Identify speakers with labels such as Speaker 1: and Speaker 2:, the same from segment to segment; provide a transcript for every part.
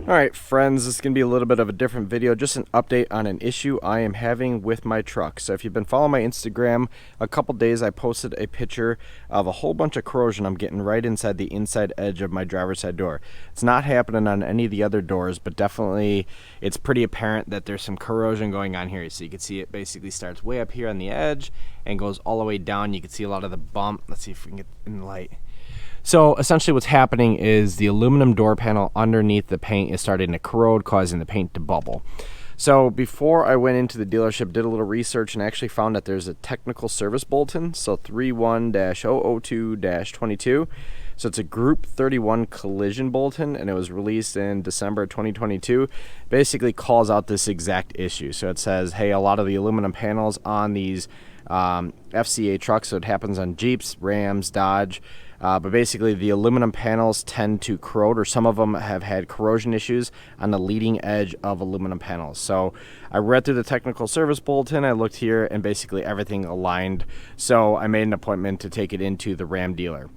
Speaker 1: Alright friends, this is going to be a little bit of a different video, just an update on an issue I am having with my truck. So if you've been following my Instagram, a couple days I posted a picture of a whole bunch of corrosion I'm getting right inside the inside edge of my driver's side door. It's not happening on any of the other doors, but definitely it's pretty apparent that there's some corrosion going on here. So you can see it basically starts way up here on the edge and goes all the way down. You can see a lot of the bump. Let's see if we can get in the light. So essentially what's happening is the aluminum door panel underneath the paint is starting to corrode, causing the paint to bubble. So before I went into the dealership, did a little research and actually found that there's a technical service bulletin, so 31-002-22. So it's a Group 31 collision bulletin, and it was released in December 2022. Basically calls out this exact issue. So it says, hey, a lot of the aluminum panels on these FCA trucks, so it happens on Jeeps, Rams, Dodge, but basically the aluminum panels tend to corrode, or some of them have had corrosion issues on the leading edge of aluminum panels. So I read through the technical service bulletin, I looked here, and basically everything aligned. So I made an appointment to take it into the Ram dealer.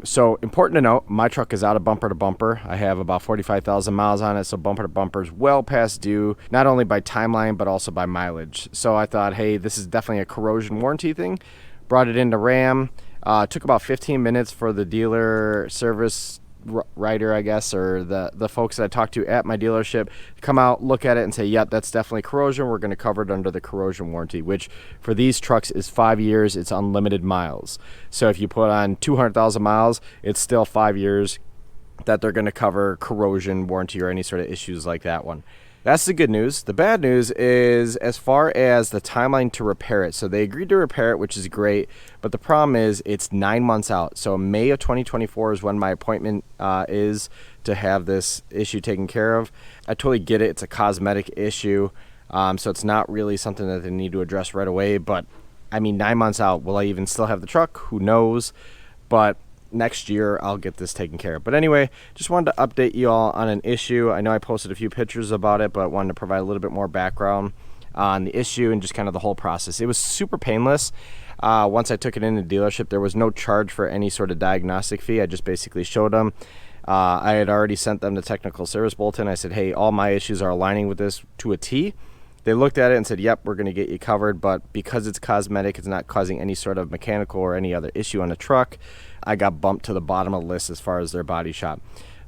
Speaker 1: So important to note, my truck is out of bumper to bumper. I have about 45,000 miles on it, so bumper to bumper is well past due, not only by timeline, but also by mileage. So I thought, hey, this is definitely a corrosion warranty thing. Brought it into Ram. Took about 15 minutes for the dealer service writer, I guess, or the folks that I talked to at my dealership to come out, look at it, and say, yep, that's definitely corrosion. We're going to cover it under the corrosion warranty, which for these trucks is 5 years. It's unlimited miles. So if you put on 200,000 miles, it's still 5 years that they're going to cover corrosion warranty or any sort of issues like that one. That's the good news. The bad news is as far as the timeline to repair it. So they agreed to repair it, which is great, but the problem is it's 9 months out. So May of 2024 is when my appointment is to have this issue taken care of. I totally get it. It's a cosmetic issue, so it's not really something that they need to address right away. But I mean, 9 months out, will I even still have the truck? Who knows? But next year I'll get this taken care of. But anyway, just wanted to update you all on an issue. I know I posted a few pictures about it, but wanted to provide a little bit more background on the issue and just kind of the whole process. It was super painless. Once I took it in the dealership, there was no charge for any sort of diagnostic fee. I just basically showed them. I had already sent them the technical service bulletin. I said, hey, all my issues are aligning with this to a T. They looked at it and said, yep, we're going to get you covered, but because it's cosmetic, it's not causing any sort of mechanical or any other issue on the truck. I got bumped to the bottom of the list as far as their body shop.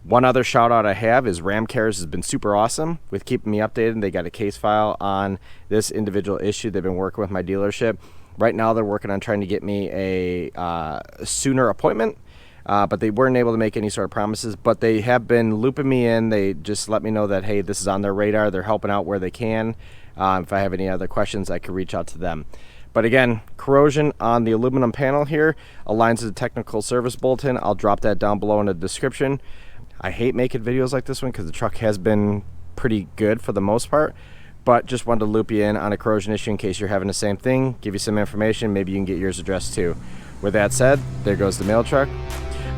Speaker 1: One other shout out I have is Ram Cares has been super awesome with keeping me updated. They got a case file on this individual issue. They've been working with my dealership. Right now they're working on trying to get me a sooner appointment, but they weren't able to make any sort of promises, but they have been looping me in. They just let me know that, hey, this is on their radar. They're helping out where they can. If I have any other questions, I can reach out to them. But again, corrosion on the aluminum panel here aligns with the technical service bulletin. I'll drop that down below in the description. I hate making videos like this one because the truck has been pretty good for the most part, but just wanted to loop you in on a corrosion issue in case you're having the same thing, give you some information, maybe you can get yours addressed too. With that said, there goes the mail truck.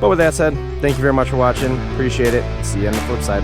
Speaker 1: But with that said, thank you very much for watching. Appreciate it. See you on the flip side.